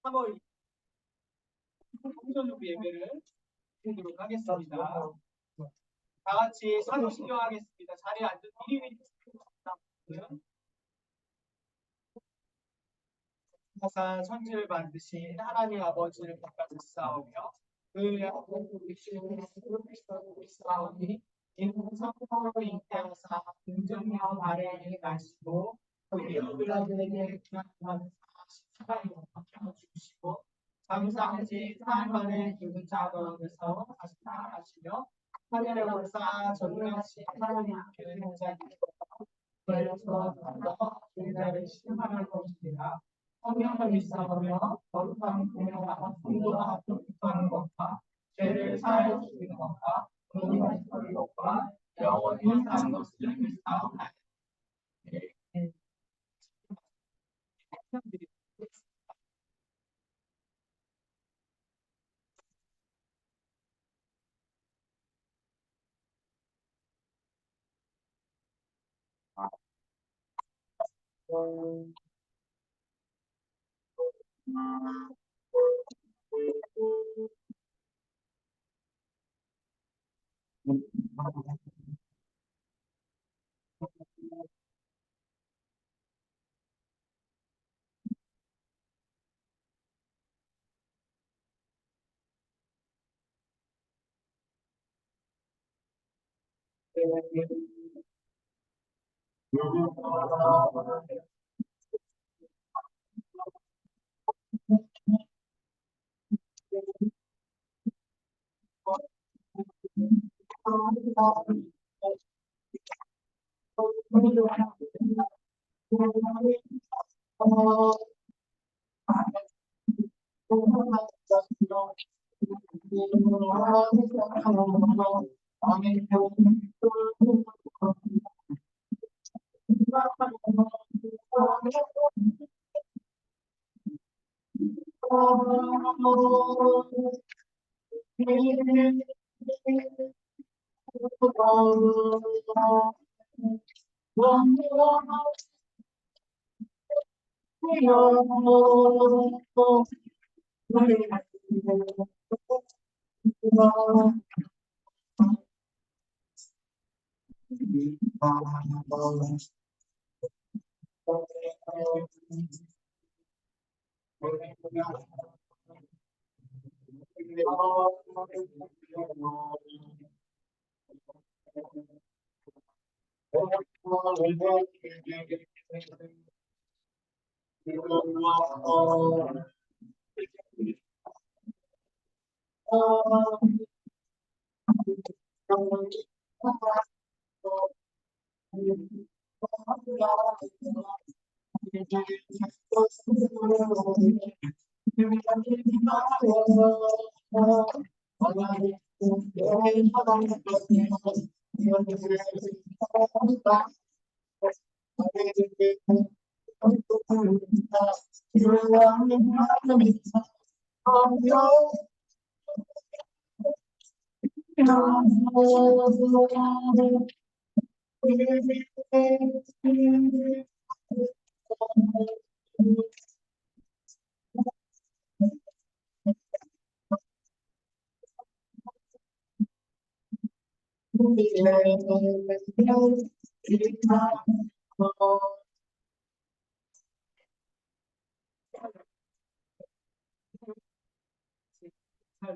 3월 공전주부 예배를 드리도록 하겠습니다. 다 같이 사도 신경하겠습니다. 자리에 앉은 미리 항상 천지를 만드신 하나님 아버지를 바꿔주사오며 그의 아버지를 이는 성령으로 잉태하사 긍정과 발해를 가시고 그의 어들에게 귀한 사랑을 주시고 장사하신 사흘만에 죽은 자 가운데서 다시 살아나시며 하늘에 올라 전능하신 하나님 앞에 자기께서 그래서 죄자를 심판할 것입니다. 성령을 믿사오며 거룩한 공의와 공도와 합독하는 것과 죄를 사하여 주시는 것과 의로운 것과 영원히 사는 것을 믿사옵나이다.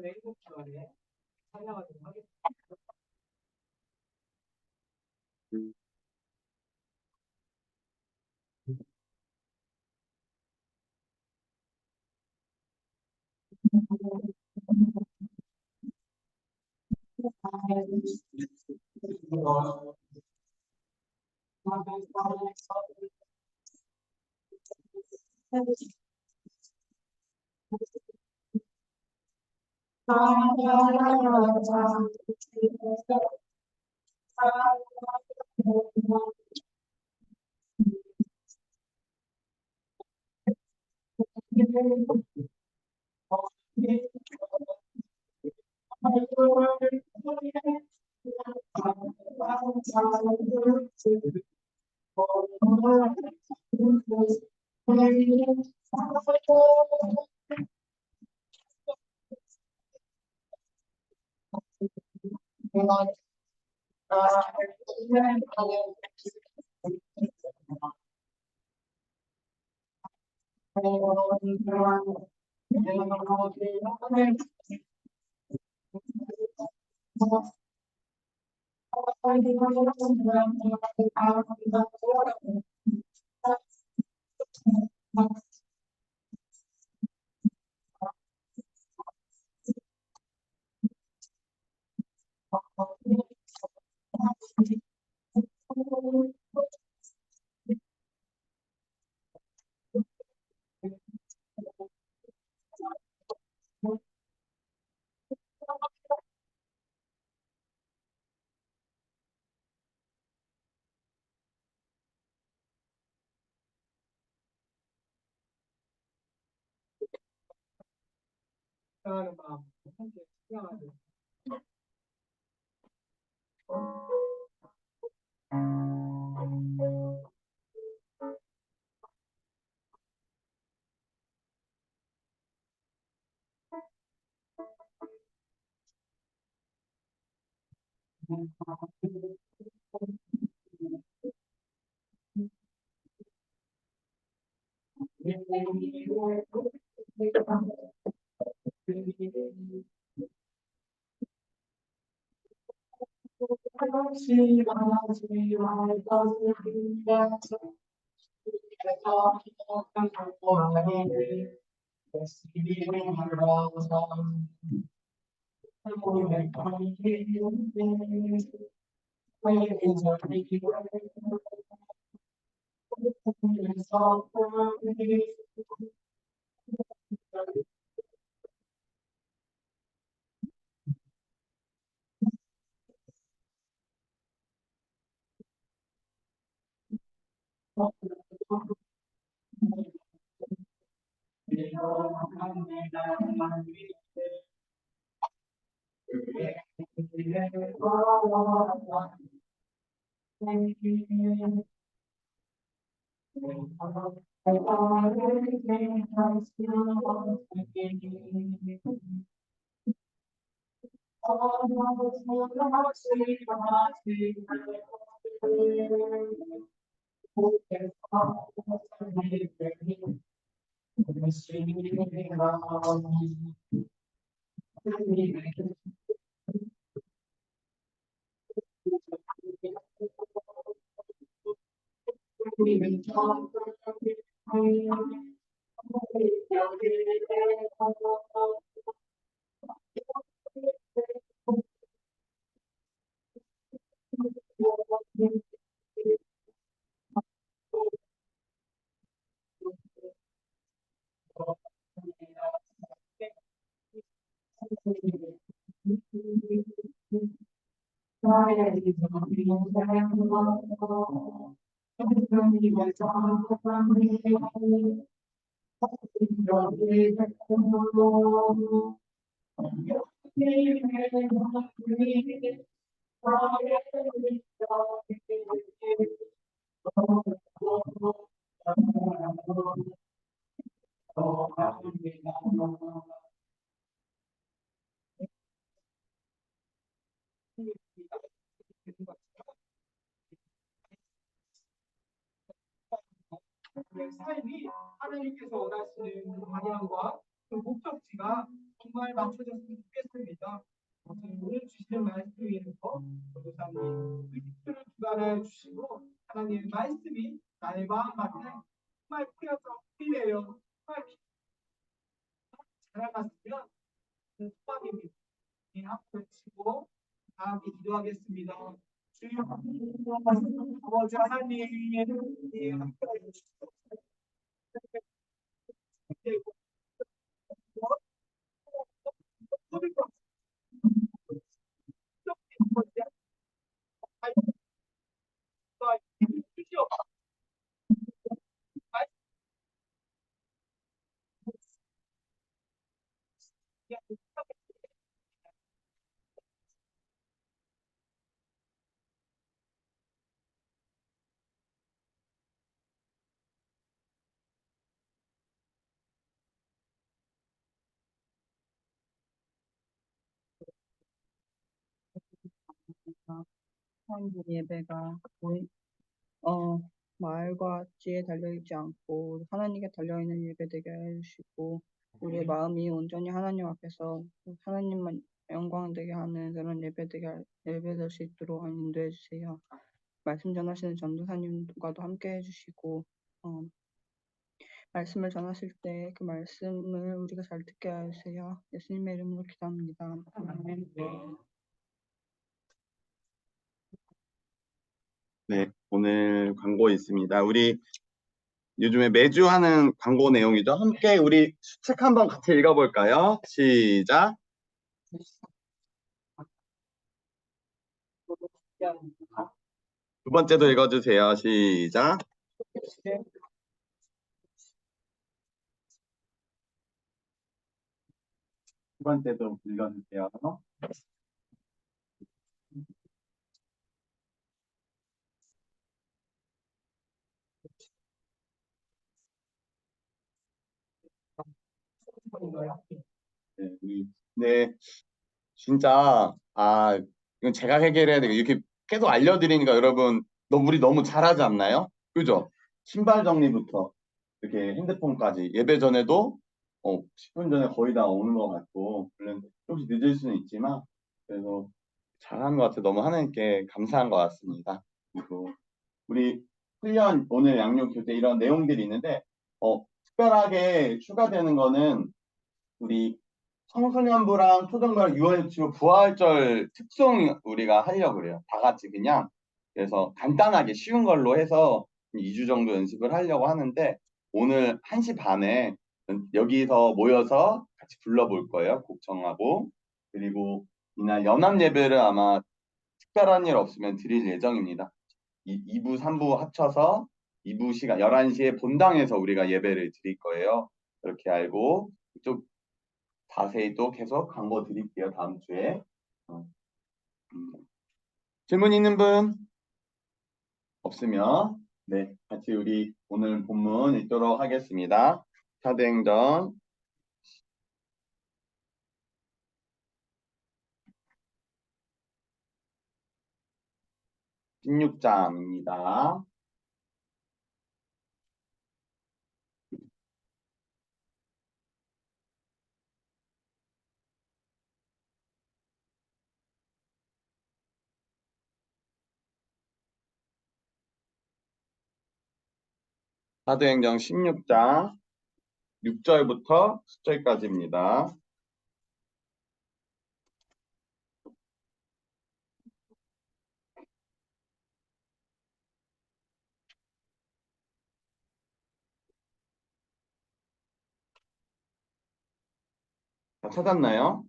외국 교회에 참여하도록 하겠습니다. 사랑하는 마음 함께 수양하는 삶이 하나님께서 원하시는 그 방향과 그 목적지가 정말 맞춰졌으면 좋겠습니다. 오늘 주시는 말씀 위에서 전도사님 의식주를 주관하여 주시고 하나님의 말씀이 나의 마음 앞에 정말 뿌려서 피래요. 정말 자라났으면 그 소망입니다. 이 앞을 치고 다 함께 기도하겠습니다. 주여 아버지 하나님 이 함께 주시고 하나님 예배가 어, 말과 지에 달려있지 않고 하나님께 달려있는 예배 되게 해주시고 우리의 마음이 온전히 하나님 앞에서 하나님만 영광 되게 하는 그런 예배 될 수 있도록 인도해 주세요. 말씀 전하시는 전도사님과도 함께 해주시고 말씀을 전하실 때 그 말씀을 우리가 잘 듣게 하세요. 예수님의 이름으로 기도합니다. 아멘. 네, 오늘 광고 있습니다. 우리 요즘에 매주 하는 광고 내용이죠. 함께 우리 책 한번 같이 읽어볼까요? 시작. 두 번째도 읽어주세요. 시작. 두 번째도 읽어주세요. 네, 진짜 이건 제가 해결해야 되고 이렇게 계속 알려드리니까 여러분 우리 너무 잘하지 않나요? 그죠? 신발 정리부터 이렇게 핸드폰까지 예배 전에도 10분 전에 거의 다 오는 것 같고 물론 조금씩 늦을 수는 있지만 그래서 잘하는 것 같아요. 너무 하나님께 감사한 것 같습니다. 그리고 우리 훈련 오늘 양육 교재 이런 내용들이 있는데 특별하게 추가되는 거는 우리 청소년부랑 초등부랑 6월 유치부 부활절 특송 우리가 하려고 그래요. 다 같이 그냥 그래서 간단하게 쉬운 걸로 해서 2주 정도 연습을 하려고 하는데 오늘 1시 반에 여기서 모여서 같이 불러볼 거예요. 곡 정하고 그리고 이날 연합 예배를 아마 특별한 일 없으면 드릴 예정입니다. 2부, 3부 합쳐서 2부 시간 11시에 본당에서 우리가 예배를 드릴 거예요. 그렇게 알고 좀 자세히 또 계속 광고 드릴게요. 다음 주에. 음. 질문 있는 분 없으면 네, 같이 우리 오늘 본문 읽도록 하겠습니다. 사도행전 16장입니다. 사도행전 16장 6절부터 10절까지입니다. 다 찾았나요?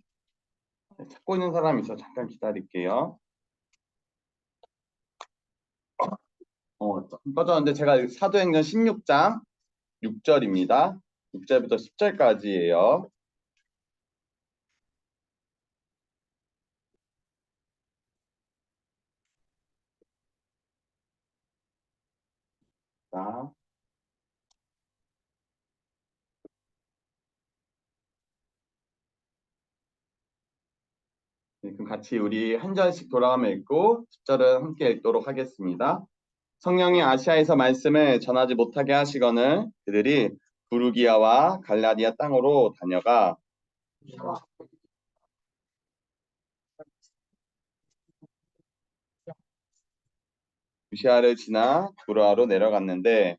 네, 찾고 있는 사람 있어 잠깐 기다릴게요. 꺼졌는데 제가 사도행전 16장 6절입니다. 6절부터 10절까지예요. 자, 네, 그럼 같이 우리 한 절씩 돌아가며 읽고 10절은 함께 읽도록 하겠습니다. 성령이 아시아에서 말씀을 전하지 못하게 하시거늘 그들이 부르기아와 갈라디아 땅으로 다녀가 루시아를 지나 두로아로 내려갔는데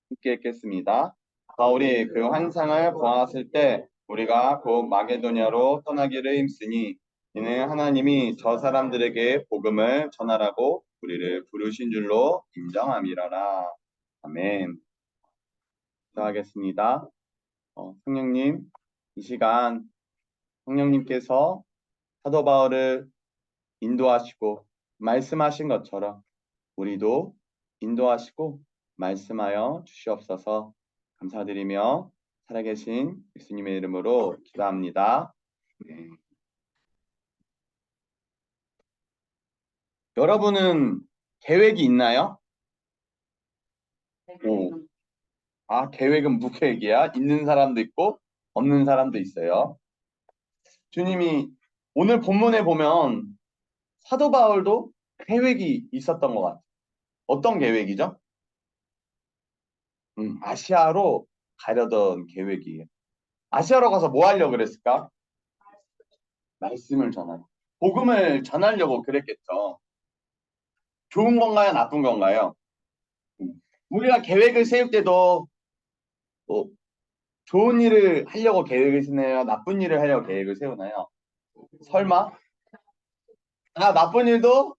함께 읽겠습니다. 바울이 그 환상을 보았을 때 우리가 곧 마게도냐로 떠나기를 힘쓰니 이는 하나님이 저 사람들에게 복음을 전하라고 우리를 부르신 줄로 인정함이라라. 아멘. 기도하겠습니다. 성령님, 이 시간 성령님께서 사도 바울을 인도하시고 말씀하신 것처럼 우리도 인도하시고 말씀하여 주시옵소서. 감사드리며 살아계신 예수님의 이름으로 기도합니다. 네. 여러분은 계획이 있나요? 오, 아, 계획은 무계획이야? 있는 사람도 있고 없는 사람도 있어요. 주님이 오늘 본문에 보면 사도 바울도 계획이 있었던 것 같아요. 어떤 계획이죠? 아시아로 가려던 계획이에요. 아시아로 가서 뭐 하려고 그랬을까? 말씀을 전하고 복음을 전하려고 그랬겠죠. 좋은 건가요? 나쁜 건가요? 음, 우리가 계획을 세울 때도 뭐 좋은 일을 하려고 계획을 세우나요? 나쁜 일을 하려고 계획을 세우나요? 설마? 아, 나쁜 일도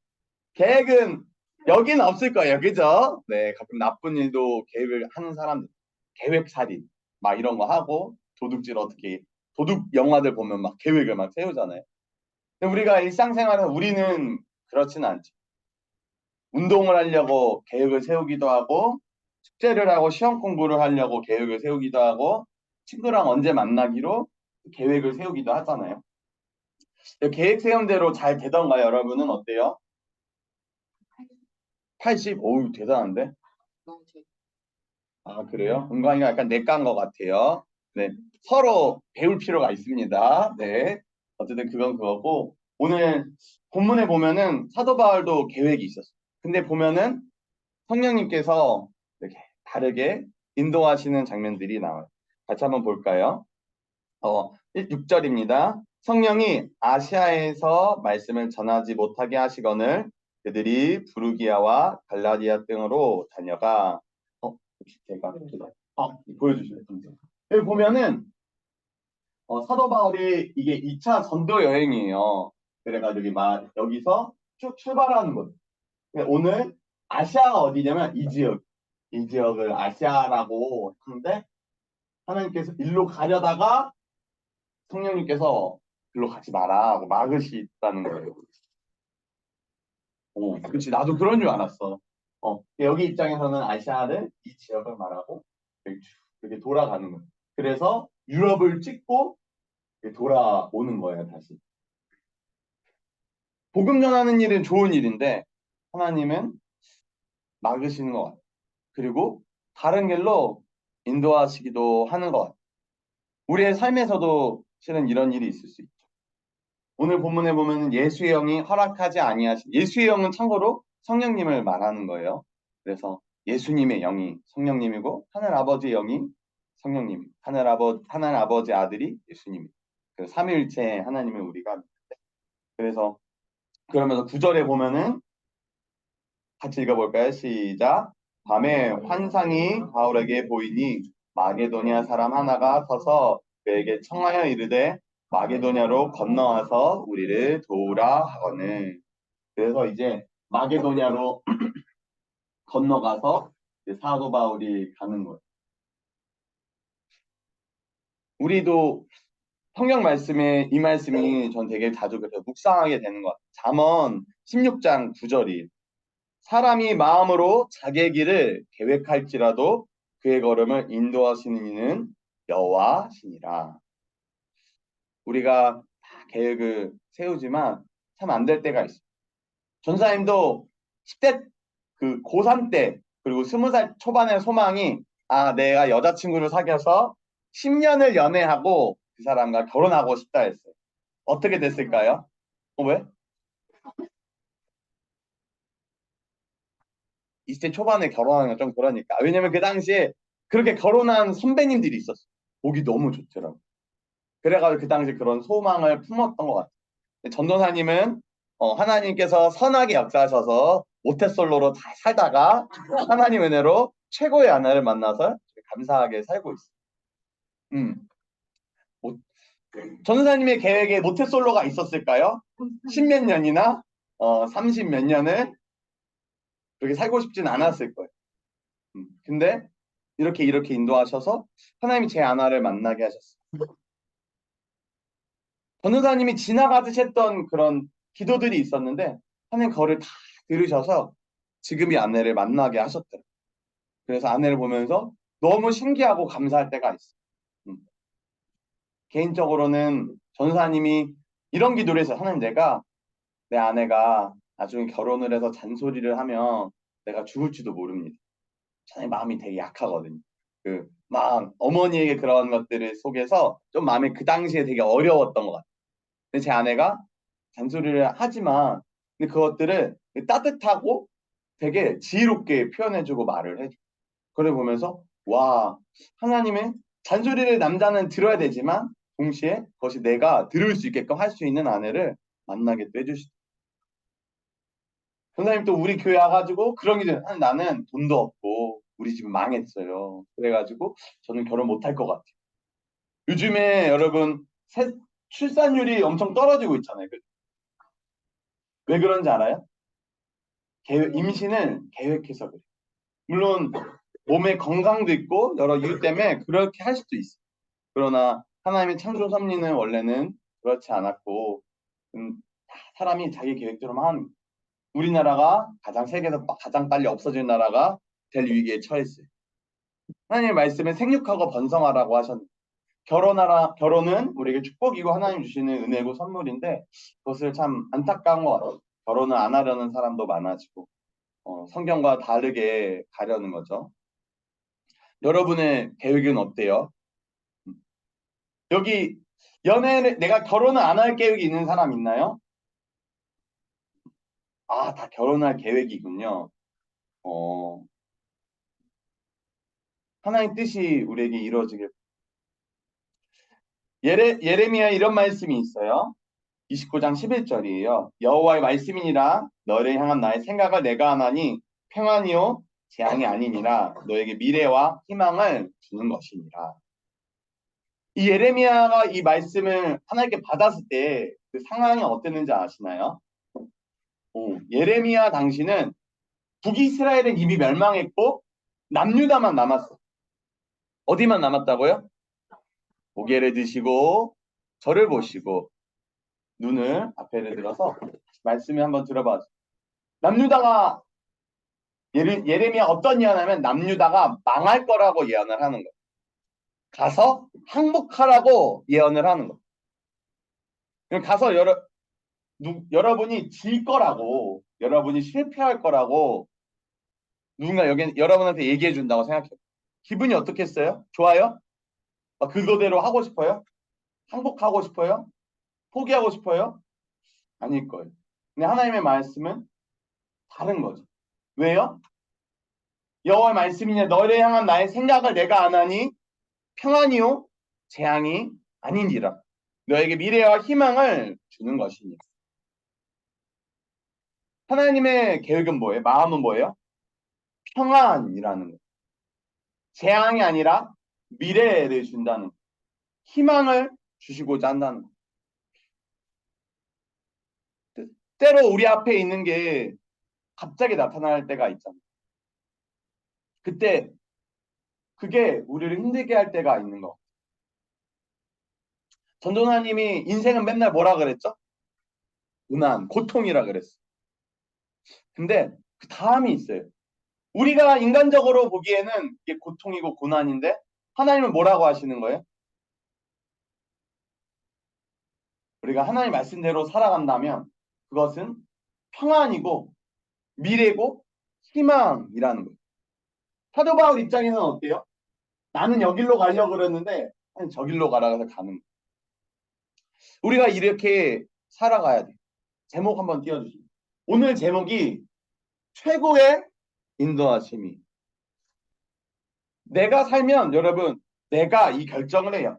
계획은 여기는 없을 거예요. 그죠? 네, 가끔 나쁜 일도 계획을 하는 사람들, 계획살인 막 이런 거 하고 도둑질 어떻게 도둑 영화들 보면 막 계획을 막 세우잖아요. 근데 우리가 일상생활에서 우리는 그렇진 않죠. 운동을 하려고 계획을 세우기도 하고 숙제를 하고 시험 공부를 하려고 계획을 세우기도 하고 친구랑 언제 만나기로 계획을 세우기도 하잖아요. 계획 세운 대로 잘 되던가요? 여러분은 어때요? 80? 오우, 대단한데? 아, 그래요? 은광이가 약간 내과인 것 같아요. 네. 서로 배울 필요가 있습니다. 네. 어쨌든 그건 그거고, 오늘 본문에 보면은 사도 바울도 계획이 있었어요. 근데 보면은 성령님께서 이렇게 다르게 인도하시는 장면들이 나와요. 같이 한번 볼까요? 6절입니다. 성령이 아시아에서 말씀을 전하지 못하게 하시거늘 그들이 부르기아와 갈라디아 등으로 다녀가 제가 보여주실래요? 여기 보면은 사도 바울이 이게 2차 전도 여행이에요. 그래가지고 여기서 쭉 출발하는 거예요. 오늘 아시아가 어디냐면 이 지역을 아시아라고 하는데 하나님께서 일로 가려다가 성령님께서 일로 가지 마라 하고 막으시다는 거예요. 그렇지. 나도 그런 줄 알았어. 여기 입장에서는 아시아를 이 지역을 말하고 이렇게 돌아가는 거예요. 그래서 유럽을 찍고 돌아오는 거예요, 다시. 복음 전하는 일은 좋은 일인데 하나님은 막으시는 것 같아요. 그리고 다른 길로 인도하시기도 하는 것 같아요. 우리의 삶에서도 실은 이런 일이 있을 수 있죠. 오늘 본문에 보면 예수의 영이 허락하지 아니하신 예수의 영은 참고로 성령님을 말하는 거예요. 그래서 예수님의 영이 성령님이고 하늘 아버지의 영이 성령님, 하늘 아버지 아들이 예수님. 그 삼위일체 하나님을 우리가 믿는데 그래서 그러면서 9절에 보면은 같이 읽어볼까요? 시작. 밤에 환상이 바울에게 보이니 마게도니아 사람 하나가 서서 그에게 청하여 이르되 마게도냐로 건너와서 우리를 도우라 하거늘. 그래서 이제 마게도냐로 건너가서 이제 사도 바울이 가는 거예요. 우리도 성경 말씀에 이 말씀이 전 되게 자주 그래서 묵상하게 되는 것 같아요. 잠언 16장 9절이 사람이 마음으로 자기의 길을 계획할지라도 그의 걸음을 인도하시는 이는 여호와시니라. 우리가 다 계획을 세우지만 참 안 될 때가 있어요. 전사님도 10대 그 고3 때 그리고 20살 초반의 소망이 내가 여자친구를 사귀어서 10년을 연애하고 그 사람과 결혼하고 싶다 했어요. 어떻게 됐을까요? 왜? 20대 초반에 결혼하는 건 좀 그러니까. 왜냐면 그 당시에 그렇게 결혼한 선배님들이 있었어요. 보기 너무 좋더라고. 그래가지고 그 당시 그런 소망을 품었던 것 같아요. 전도사님은 하나님께서 선하게 역사하셔서 모태솔로로 잘 살다가 하나님 은혜로 최고의 아내를 만나서 감사하게 살고 있어요. 모- 전도사님의 계획에 모태솔로가 있었을까요? 10몇 년이나 30 몇 년을 그렇게 살고 싶진 않았을 거예요. 근데 이렇게 인도하셔서 하나님이 제 아내를 만나게 하셨어요. 전도사님이 지나가듯 했던 그런 기도들이 있었는데 하나님 그거를 다 들으셔서 지금 이 아내를 만나게 하셨더라고요. 그래서 아내를 보면서 너무 신기하고 감사할 때가 있어요. 개인적으로는 전도사님이 이런 기도를 했어요. 하나님 내가 내 아내가 나중에 결혼을 해서 잔소리를 하면 내가 죽을지도 모릅니다. 하나님 마음이 되게 약하거든요. 막 어머니에게 그런 것들을 속에서 좀 마음이 그 당시에 되게 어려웠던 것 같아요. 근데 제 아내가 잔소리를 하지만 근데 그것들을 따뜻하고 되게 지혜롭게 표현해주고 말을 해줘. 그걸 보면서 와 하나님의 잔소리를 남자는 들어야 되지만 동시에 그것이 내가 들을 수 있게끔 할 수 있는 아내를 만나게 또 해주시죠. 선생님 또 우리 교회 와가지고 그런 게 나는 돈도 없고 우리 집은 망했어요. 그래가지고 저는 결혼 못할 것 같아요. 요즘에 여러분 출산율이 엄청 떨어지고 있잖아요. 왜 그런지 알아요? 임신을 계획해서 그래요. 물론 몸의 건강도 있고 여러 이유 때문에 그렇게 할 수도 있어요. 그러나 하나님의 창조 섭리는 원래는 그렇지 않았고 사람이 자기 계획대로만 하는 거예요. 우리나라가 세계에서 가장 빨리 없어질 나라가 될 위기에 처했어요. 하나님의 말씀에 생육하고 번성하라고 하셨는데 결혼은 우리에게 축복이고 하나님 주시는 은혜고 선물인데 그것을 참 안타까운 것 같아요. 결혼을 안 하려는 사람도 많아지고 성경과 다르게 가려는 거죠. 여러분의 계획은 어때요? 여기 연애를 내가 결혼을 안 할 계획이 있는 사람 있나요? 아, 다 결혼할 계획이군요. 어, 하나님 뜻이 우리에게 이루어지길. 예레미야 이런 말씀이 있어요. 29장 11절이에요. 여호와의 말씀이니라 너를 향한 나의 생각을 내가 하나니 평안이요 재앙이 아니니라 너에게 미래와 희망을 주는 것이니라. 이 예레미야가 이 말씀을 하나님께 받았을 때 그 상황이 어땠는지 아시나요? 예레미야 당시는 북이스라엘은 이미 멸망했고 남유다만 남았어. 어디만 남았다고요? 고개를 드시고 저를 보시고 눈을 앞에를 들어서 말씀을 한번 들어봐. 남유다가 예레미야 어떤 예언하면 남유다가 망할 거라고 예언을 하는 거예요. 가서 항복하라고 예언을 하는 거예요. 가서 여러분이 질 거라고 여러분이 실패할 거라고 누군가 여러분한테 얘기해 준다고 생각해요. 기분이 어떻겠어요? 좋아요? 그거대로 하고 싶어요? 항복하고 싶어요? 포기하고 싶어요? 아닐 거예요. 근데 하나님의 말씀은 다른 거죠. 왜요? 여호와의 말씀이냐 너를 향한 나의 생각을 내가 아나니 평안이요 재앙이 아니니라. 너에게 미래와 희망을 주는 것이니. 하나님의 계획은 뭐예요? 마음은 뭐예요? 평안이라는 거예요. 재앙이 아니라 미래를 준다는 거예요. 희망을 주시고자 한다는 거예요. 때로 우리 앞에 있는 게 갑자기 나타날 때가 있잖아요. 그때 그게 우리를 힘들게 할 때가 있는 거. 전도사님이 인생은 맨날 뭐라 그랬죠? 고난, 고통이라 그랬어. 근데 그 다음이 있어요. 우리가 인간적으로 보기에는 이게 고통이고 고난인데 하나님은 뭐라고 하시는 거예요? 우리가 하나님 말씀대로 살아간다면 그것은 평안이고 미래고 희망이라는 거예요. 사도 바울 입장에서는 어때요? 나는 여길로 가려고 그랬는데 아니, 저길로 가라 해서 가는 거예요. 우리가 이렇게 살아가야 돼. 제목 한번 띄워주시죠. 오늘 제목이 최고의 인도하심이. 내가 살면 여러분 내가 이 결정을 해요.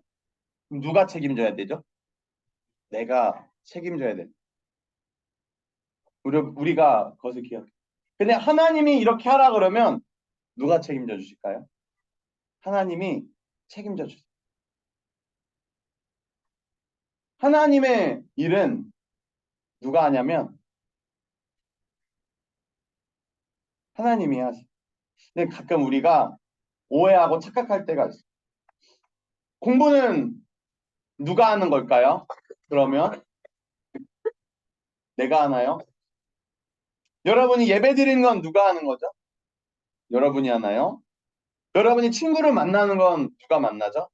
그럼 누가 책임져야 되죠? 내가 책임져야 돼. 우리가 그것을 기억해. 근데 하나님이 이렇게 하라 그러면 누가 책임져 주실까요? 하나님이 책임져 주세요. 하나님의 일은 누가 하냐면 하나님이 하세요. 근데 가끔 우리가 오해하고 착각할 때가 있어요. 공부는 누가 하는 걸까요? 그러면 내가 하나요? 여러분이 예배 드리는 건 누가 하는 거죠? 여러분이 하나요? 여러분이 친구를 만나는 건 누가 만나죠?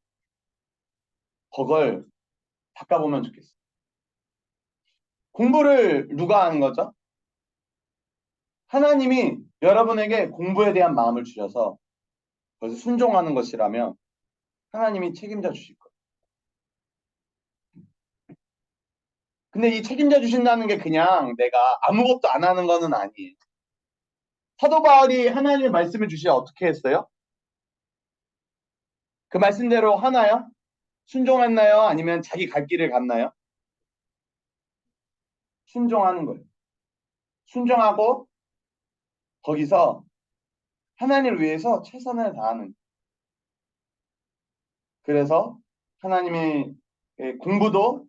그걸 바꿔보면 좋겠어요. 공부를 누가 하는 거죠? 하나님이 여러분에게 공부에 대한 마음을 주셔서 그것을 순종하는 것이라면 하나님이 책임져 주실 거예요. 근데 이 책임져 주신다는 게 그냥 내가 아무것도 안 하는 거는 아니에요. 사도 바울이 하나님의 말씀을 주시어 어떻게 했어요? 그 말씀대로 하나요? 순종했나요? 아니면 자기 갈 길을 갔나요? 순종하는 거예요. 순종하고 거기서 하나님을 위해서 최선을 다하는 거예요. 그래서 하나님의 공부도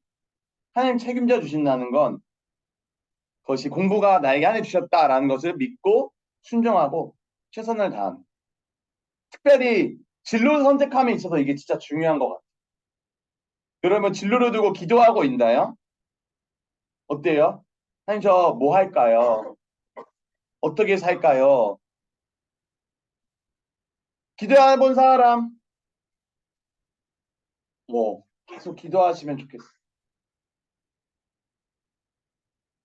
하나님 책임져 주신다는 건 그것이 공부가 나에게 하나님 주셨다라는 것을 믿고 순종하고 최선을 다하는 거예요. 특별히 진로 선택함에 있어서 이게 진짜 중요한 것 같아요. 여러분 진로를 두고 기도하고 있나요? 어때요? 하나님 저 뭐 할까요? 어떻게 살까요? 기도해본 사람 뭐 계속 기도하시면 좋겠어요.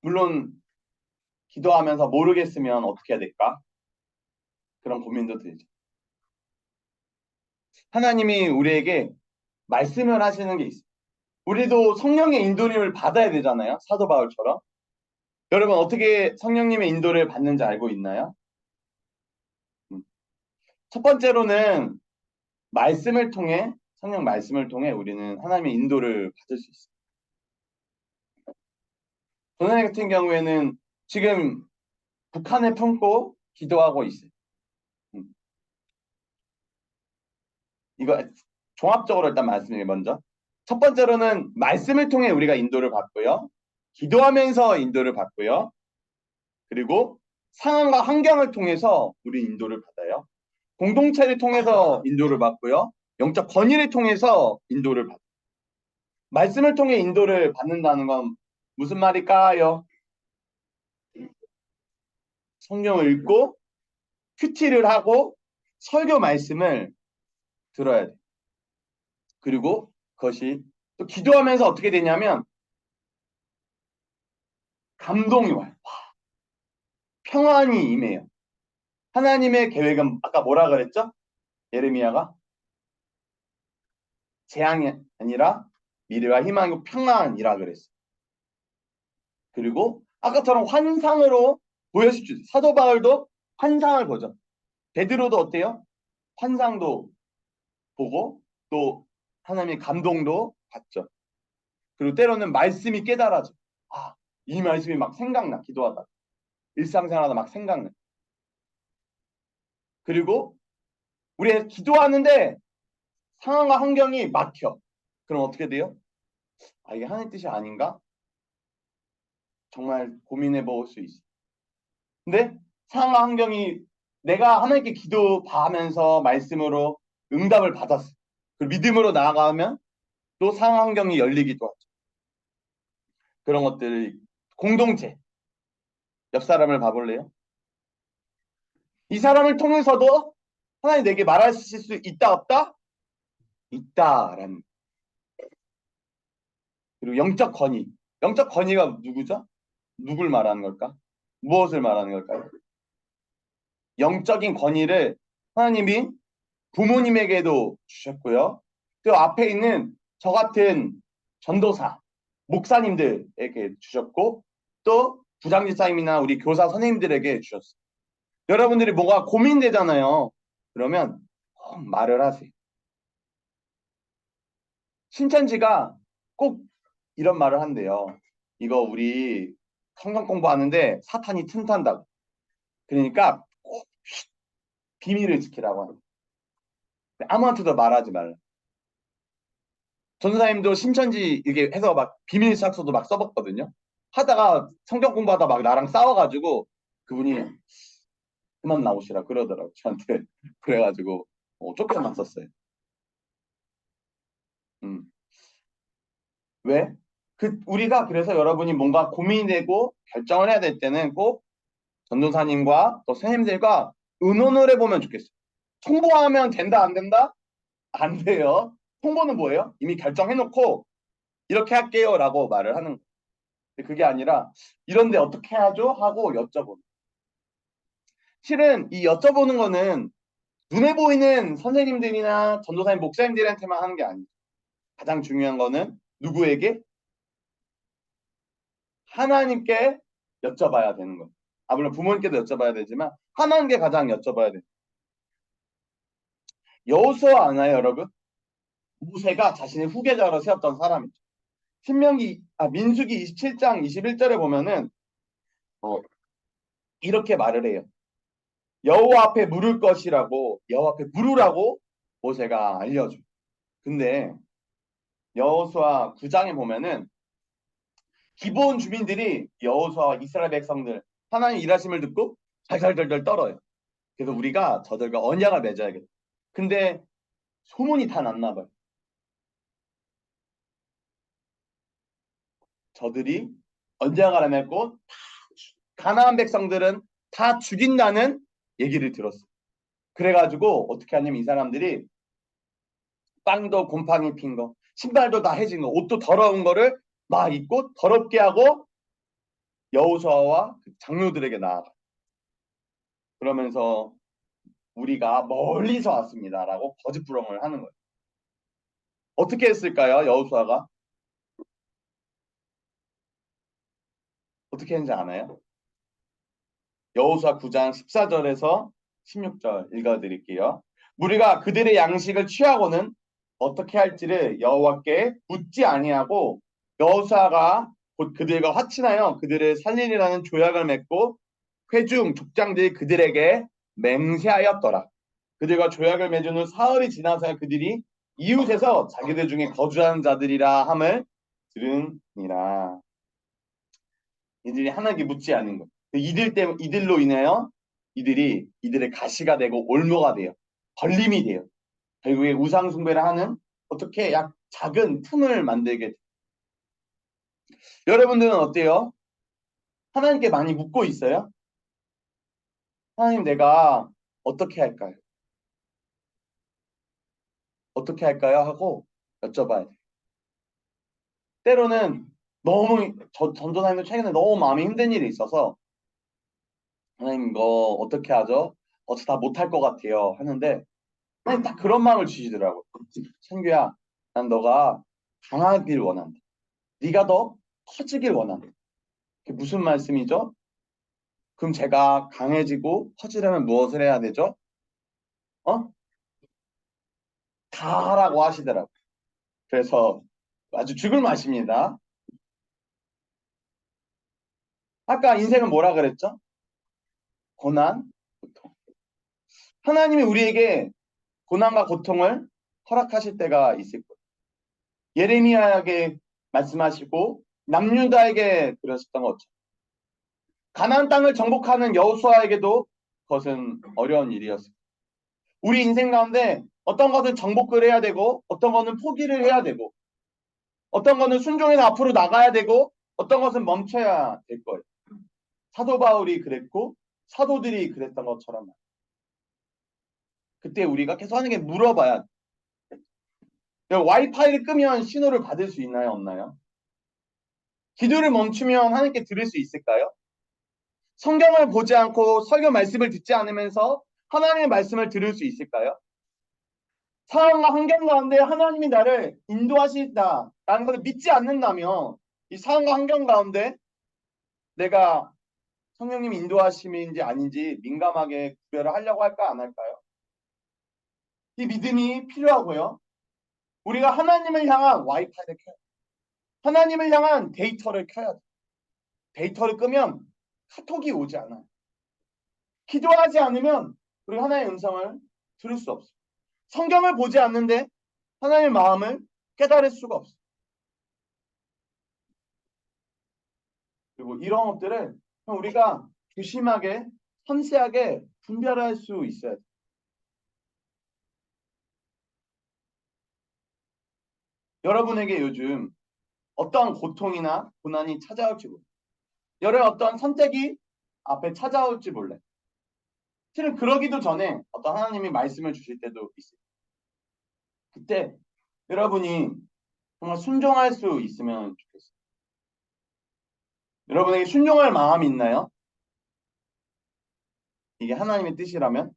물론 기도하면서 모르겠으면 어떻게 해야 될까? 그런 고민도 들죠. 하나님이 우리에게 말씀을 하시는 게 있어요. 우리도 성령의 인도를 받아야 되잖아요. 사도 바울처럼. 여러분 어떻게 성령님의 인도를 받는지 알고 있나요? 첫 번째로는 말씀을 통해 성령 말씀을 통해 우리는 하나님의 인도를 받을 수 있어요. 저는 같은 경우에는 지금 북한을 품고 기도하고 있어요. 이거 종합적으로 일단 말씀드리면 먼저 첫 번째로는 말씀을 통해 우리가 인도를 받고요. 기도하면서 인도를 받고요. 그리고 상황과 환경을 통해서 우리 인도를 받아요. 공동체를 통해서 인도를 받고요. 영적 권위를 통해서 인도를 받아요. 말씀을 통해 인도를 받는다는 건 무슨 말일까요? 성경을 읽고 큐티를 하고 설교 말씀을 들어야 돼. 그리고 그것이 또 기도하면서 어떻게 되냐면 감동이 와요. 평안이 임해요. 하나님의 계획은 아까 뭐라 그랬죠? 예레미야가 재앙이 아니라 미래와 희망이고 평안이라 그랬어요. 그리고 아까처럼 환상으로 보여줄 수 있어요. 사도 바울도 환상을 보죠. 베드로도 어때요? 환상도 보고 또 하나님의 감동도 받죠. 그리고 때로는 말씀이 깨달아져. 아, 이 말씀이 막 생각나. 기도하다. 일상생활하다 막 생각나. 그리고 우리 기도하는데 상황과 환경이 막혀. 그럼 어떻게 돼요? 아, 이게 하나님 뜻이 아닌가? 정말 고민해 볼 수 있어. 근데 상황과 환경이 내가 하나님께 기도하면서 말씀으로 응답을 받았어. 그 믿음으로 나아가면 또 상황 환경이 열리기도 하죠. 그런 것들을 공동체. 옆 사람을 봐볼래요? 이 사람을 통해서도 하나님 내게 말하실 수 있다 없다? 있다라는. 그리고 영적 권위. 영적 권위가 누구죠? 누굴 말하는 걸까? 무엇을 말하는 걸까요? 영적인 권위를 하나님이 부모님에게도 주셨고요. 또 앞에 있는 저 같은 전도사, 목사님들에게 주셨고 또 부장지사님이나 우리 교사 선생님들에게 주셨어요. 여러분들이 뭐가 고민되잖아요. 그러면 말을 하세요. 신천지가 꼭 이런 말을 한대요. 이거 우리 성경 공부하는데 사탄이 틈탄다고. 그러니까 꼭 비밀을 지키라고 합니다. 아무한테도 말하지 말라. 전도사님도 신천지 이게 해서 막 비밀 사학서도 막 써봤거든요. 하다가 성경 공부하다 막 나랑 싸워가지고 그분이 그만 나오시라 그러더라고 저한테. 그래가지고 쫓겨났었어요. 왜? 우리가 그래서 여러분이 뭔가 고민되고 결정을 해야 될 때는 꼭 전도사님과 또 선생님들과 의논을 해보면 좋겠어요. 통보하면 된다 안 된다? 안 돼요. 통보는 뭐예요? 이미 결정해놓고 이렇게 할게요 라고 말을 하는 거예요. 그게 아니라 이런데 어떻게 하죠? 하고 여쭤보는. 실은 이 여쭤보는 거는 눈에 보이는 선생님들이나 전도사님, 목사님들한테만 하는 게 아니죠. 가장 중요한 거는 누구에게? 하나님께 여쭤봐야 되는 거예요. 물론 부모님께도 여쭤봐야 되지만 하나님께 가장 여쭤봐야 돼요. 여호수아 아나요, 여러분? 모세가 자신의 후계자로 세웠던 사람이죠. 민수기 27장 21절에 보면은 이렇게 말을 해요. 여호와 앞에 물을 것이라고, 여호와 앞에 물으라고 모세가 알려줘. 근데 여호수아 9장에 보면은 기본 주민들이 여호수아와 이스라엘 백성들 하나님 일하심을 듣고 살살살살 떨어요. 그래서 우리가 저들과 언약을 맺어야겠다. 근데 소문이 다 났나 봐요. 저들이 언약을 맺고 가나안 백성들은 다 죽인다는 얘기를 들었어요. 그래가지고 어떻게 하냐면 이 사람들이 빵도 곰팡이 핀 거, 신발도 다 해진 거, 옷도 더러운 거를 막 입고 더럽게 하고 여호수아와 그 장로들에게 나아가. 그러면서 우리가 멀리서 왔습니다라고 거짓부렁을 하는 거예요. 어떻게 했을까요? 여호수아가 어떻게 했는지 아나요? 여호수아 9장 14절에서 16절 읽어드릴게요. 우리가 그들의 양식을 취하고는 어떻게 할지를 여호와께 묻지 아니하고 여호수아가 곧 그들과 화친하여 그들을 살리리라는 조약을 맺고 회중 족장들이 그들에게 맹세하였더라. 그들과 조약을 맺은 후 사흘이 지나서 그들이 이웃에서 자기들 중에 거주하는 자들이라 함을 들으니라. 이들이 하나님께 묻지 않은 것. 이들로 인하여 이들의 가시가 되고 올무가 돼요. 걸림이 돼요. 결국에 우상 숭배를 하는 어떻게 약 작은 틈을 만들게 돼요. 여러분들은 어때요? 하나님께 많이 묻고 있어요? 하나님, 내가 어떻게 할까요? 어떻게 할까요? 하고 여쭤봐야 돼요. 때로는 너무 전도사님도 최근에 너무 마음이 힘든 일이 있어서 하나님 이거 어떻게 하죠? 다 못할 것 같아요 하는데 하나님 딱 그런 마음을 주시더라고요. 선규야, 난 너가 강하길 원한다. 네가 더 커지길 원한다. 그게 무슨 말씀이죠? 그럼 제가 강해지고 커지려면 무엇을 해야 되죠? 다 하라고 하시더라고요. 그래서 아주 죽을 맛입니다. 아까 인생은 뭐라 그랬죠? 고난, 고통. 하나님이 우리에게 고난과 고통을 허락하실 때가 있을 거예요. 예레미야에게 말씀하시고 남유다에게 그러셨던 것처럼 가나안 땅을 정복하는 여호수아에게도 그것은 어려운 일이었어요. 우리 인생 가운데 어떤 것은 정복을 해야 되고 어떤 것은 포기를 해야 되고 어떤 것은 순종해서 앞으로 나가야 되고 어떤 것은 멈춰야 될 거예요. 사도 바울이 그랬고 사도들이 그랬던 것처럼 그때 우리가 계속 하는 게 물어봐야 돼요. 와이파이를 끄면 신호를 받을 수 있나요? 없나요? 기도를 멈추면 하나님께 들을 수 있을까요? 성경을 보지 않고 설교 말씀을 듣지 않으면서 하나님의 말씀을 들을 수 있을까요? 상황과 환경 가운데 하나님이 나를 인도하시다라는 것을 믿지 않는다면 이 상황과 환경 가운데 내가 성령님 인도하심인지 아닌지 민감하게 구별을 하려고 할까 안 할까요? 이 믿음이 필요하고요. 우리가 하나님을 향한 와이파이를 켜야 돼. 하나님을 향한 데이터를 켜야 돼. 데이터를 끄면 카톡이 오지 않아요. 기도하지 않으면 우리가 하나님의 음성을 들을 수 없어요. 성경을 보지 않는데 하나님의 마음을 깨달을 수가 없어요. 그리고 이런 것들을 우리가 조심하게 섬세하게 분별할 수 있어야 돼요. 여러분에게 요즘 어떠한 고통이나 고난이 찾아올지 몰라요. 여러분 어떤 선택이 앞에 찾아올지 몰라요. 실은 그러기도 전에 어떤 하나님이 말씀을 주실 때도 있어요. 그때 여러분이 정말 순종할 수 있으면 좋겠어요. 여러분에게 순종할 마음이 있나요? 이게 하나님의 뜻이라면?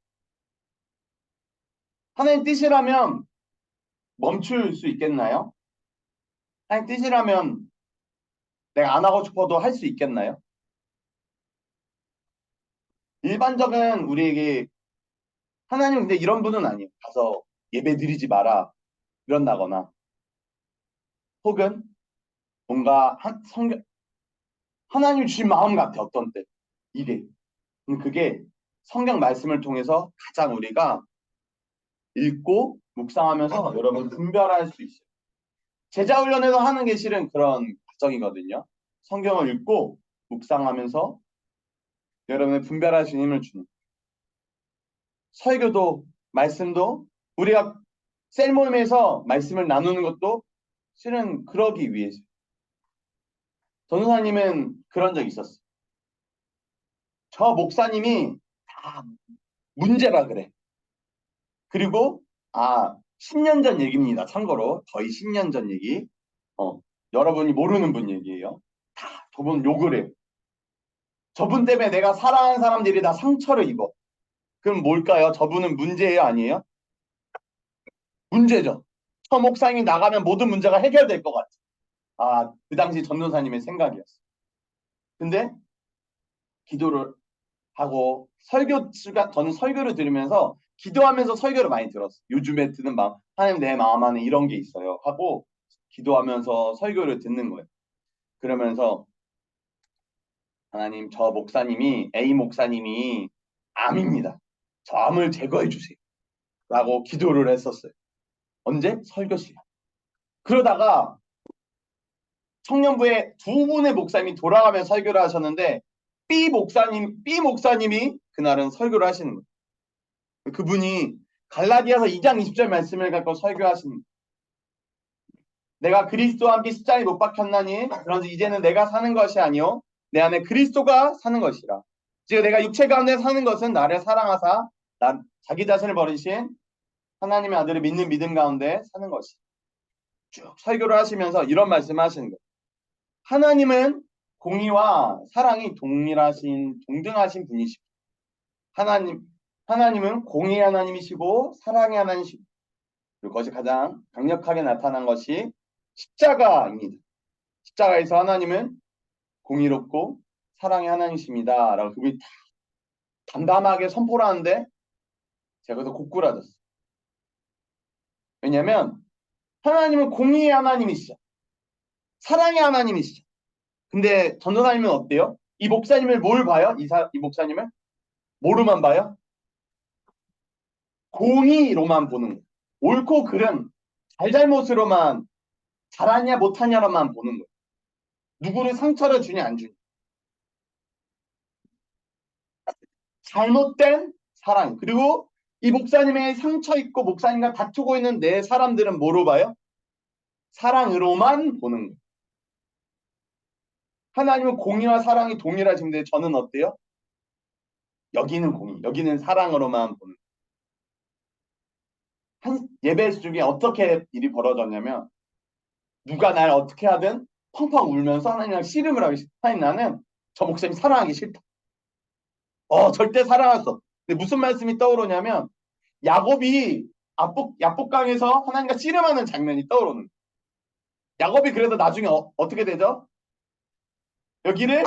하나님 뜻이라면 멈출 수 있겠나요? 하나님 뜻이라면 내가 안 하고 싶어도 할 수 있겠나요? 일반적인 우리에게 하나님 근데 이런 분은 아니에요. 가서 예배 드리지 마라 이런다거나 혹은 뭔가 하나님 주신 마음 같아 어떤 때 이게 그게 성경 말씀을 통해서 가장 우리가 읽고 묵상하면서 여러분 분별할 수 있어요. 제자 훈련에서 하는 게 실은 그런 과정이거든요. 성경을 읽고 묵상하면서 여러분의 분별할 수 있는 힘을 주는 설교도 말씀도 우리가 셀 모임에서 말씀을 나누는 것도 실은 그러기 위해서. 전도사님은 그런 적 있었어요. 저 목사님이 다 문제라 그래. 그리고 10년 전 얘기입니다. 참고로 거의 10년 전 얘기. 여러분이 모르는 분 얘기예요. 다 저분 욕을 해요. 저분 때문에 내가 사랑하는 사람들이 다 상처를 입어. 그럼 뭘까요? 저분은 문제예요? 아니에요? 문제죠. 저 목사님이 나가면 모든 문제가 해결될 것 같아. 그 당시 전도사님의 생각이었어. 근데 기도를 하고 저는 설교를 들으면서 기도하면서 설교를 많이 들었어요. 요즘에 드는 막 하나님 내 마음 안에 이런 게 있어요 하고 기도하면서 설교를 듣는 거예요. 그러면서 하나님 저 목사님이 A 목사님이 암입니다. 저 암을 제거해 주세요. 라고 기도를 했었어요. 언제? 설교 시간. 그러다가 청년부에 두 분의 목사님이 돌아가면서 설교를 하셨는데 B 목사님이 그날은 설교를 하시는 거예요. 그분이 갈라디아서 2장 20절 말씀을 갖고 설교하시는 거예요. 내가 그리스도와 함께 십자가에 못 박혔나니 그런지 이제는 내가 사는 것이 아니요 내 안에 그리스도가 사는 것이라. 즉 내가 육체 가운데 사는 것은 나를 사랑하사 자기 자신을 버리신 하나님의 아들을 믿는 믿음 가운데 사는 것이. 쭉 설교를 하시면서 이런 말씀을 하시는 거예요. 하나님은 공의와 사랑이 동등하신 분이시고 하나님은 공의의 하나님이시고 사랑의 하나님이시고 그리고 그것이 가장 강력하게 나타난 것이 십자가입니다. 십자가에서 하나님은 공의롭고 사랑의 하나님이십니다. 라고 그분이 담담하게 선포를 하는데 제가 그래서 고꾸라졌어요. 왜냐하면 하나님은 공의의 하나님이시죠. 사랑의 하나님이시죠. 근데 전도사님은 어때요? 이 목사님을 뭘 봐요? 이 목사님을? 뭐로만 봐요? 공의로만 보는 거예요. 옳고 그름, 잘잘못으로만 잘하냐 못하냐로만 보는 거예요. 누구를 상처를 주냐 안 주냐. 잘못된 사랑. 그리고 이 목사님의 상처 있고 목사님과 다투고 있는 내 사람들은 뭐로 봐요? 사랑으로만 보는 거예요. 하나님은 공의와 사랑이 동일하신데 저는 어때요? 여기는 공의, 여기는 사랑으로만 보는 거예요. 한 예배 중에 어떻게 일이 벌어졌냐면 누가 날 어떻게 하든 펑펑 울면서 하나님이랑 씨름을 하기 싫다. 하나님 나는 저 목사님 사랑하기 싫다. 절대 사랑할 수 없어. 근데 무슨 말씀이 떠오르냐면 야곱이 야복강에서 하나님과 씨름하는 장면이 떠오르는 거예요. 야곱이 그래서 나중에 어떻게 되죠? 여기를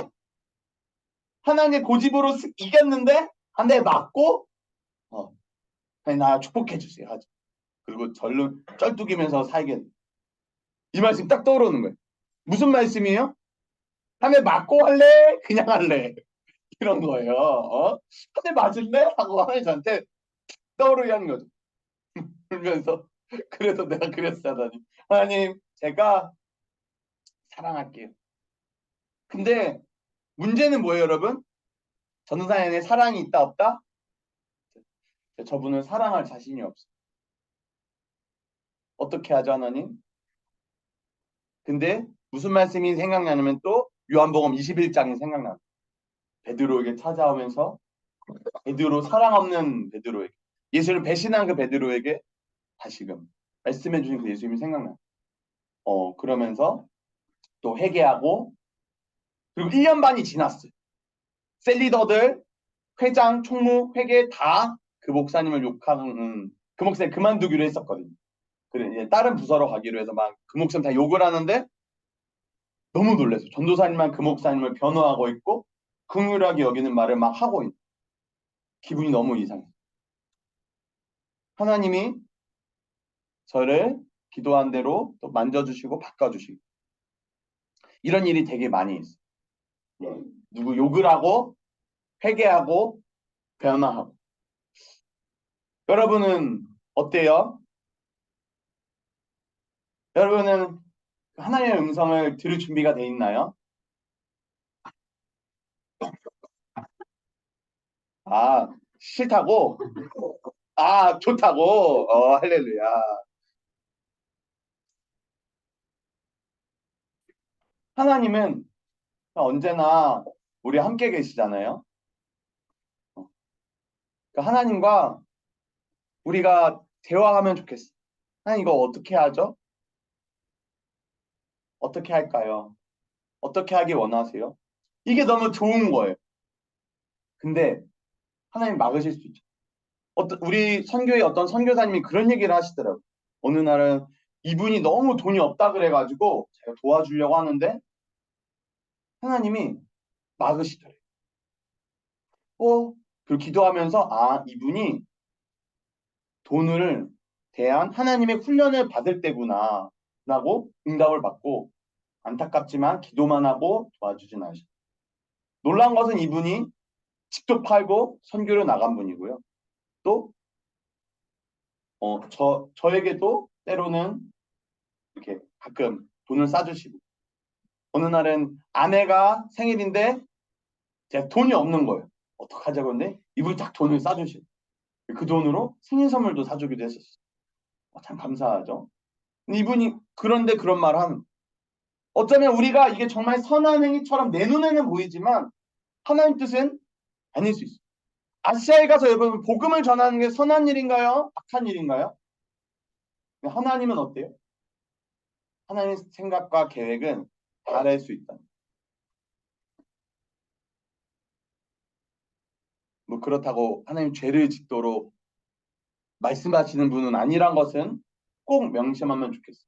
하나님의 고집으로 이겼는데 한 대 맞고 하나님 나 축복해 주세요 하죠. 그리고 쩔뚝이면서 살게 돼요. 이 말씀 딱 떠오르는 거예요. 무슨 말씀이에요? 한 대 맞고 할래? 그냥 할래? 이런 거예요. 한 대 맞을래? 하고 하나님 저한테 떠오르게 하는 거죠. 울면서 그래서 내가 그랬어 하나님 제가 사랑할게요. 근데 문제는 뭐예요 여러분? 전도사 안에 사랑이 있다 없다? 저분을 사랑할 자신이 없어. 어떻게 하죠 하나님? 근데 무슨 말씀이 생각나냐면 또 요한복음 21장이 생각나요. 베드로에게 찾아오면서 베드로 사랑 없는 베드로에게 예수를 배신한 그 베드로에게 다시금 말씀해 주신 그 예수님이 생각나요. 그러면서 또 회개하고 그리고 1년 반이 지났어요. 셀리더들, 회장, 총무, 회계 다 그 목사님을 욕하는 그 목사님 그만두기로 했었거든요. 그래 이제 다른 부서로 가기로 해서 막 그 목사님 다 욕을 하는데 너무 놀랐어요. 전도사님만 그 목사님을 변호하고 있고 긍휼하게 여기는 말을 막 하고 있는 기분이 너무 이상해요. 하나님이 저를 기도한 대로 또 만져주시고 바꿔주시고 이런 일이 되게 많이 있어요. 누구 욕을 하고 회개하고 변화하고. 여러분은 어때요? 여러분은 하나님의 음성을 들을 준비가 돼 있나요? 아, 싫다고? 아, 좋다고? 할렐루야. 하나님은 언제나 우리 함께 계시잖아요. 그러니까 하나님과 우리가 대화하면 좋겠어. 하나님 이거 어떻게 하죠? 어떻게 할까요? 어떻게 하길 원하세요? 이게 너무 좋은 거예요. 근데 하나님 막으실 수 있죠. 우리 선교의 어떤 선교사님이 그런 얘기를 하시더라고요. 어느 날은 이분이 너무 돈이 없다 그래가지고 제가 도와주려고 하는데 하나님이 막으시더래요. 그 기도하면서 이분이 돈을 대한 하나님의 훈련을 받을 때구나 라고 응답을 받고 안타깝지만 기도만 하고 도와주진 않으셨어요. 놀라운 것은 이분이 집도 팔고 선교로 나간 분이고요. 또 저에게도 때로는 이렇게 가끔 돈을 싸주시고 어느 날은 아내가 생일인데 제가 돈이 없는 거예요. 어떡하자고 했는데 이분이 딱 돈을 싸주시고 그 돈으로 생일 선물도 사주기도 했었어요. 참 감사하죠. 이분이 그런데 그런 말을 하는 어쩌면 우리가 이게 정말 선한 행위처럼 내 눈에는 보이지만 하나님 뜻은 아닐 수 있어요. 아시아에 가서 여러분 복음을 전하는 게 선한 일인가요? 악한 일인가요? 하나님은 어때요? 하나님의 생각과 계획은 다를 수 있다. 뭐 그렇다고 하나님 죄를 짓도록 말씀하시는 분은 아니란 것은 꼭 명심하면 좋겠어요.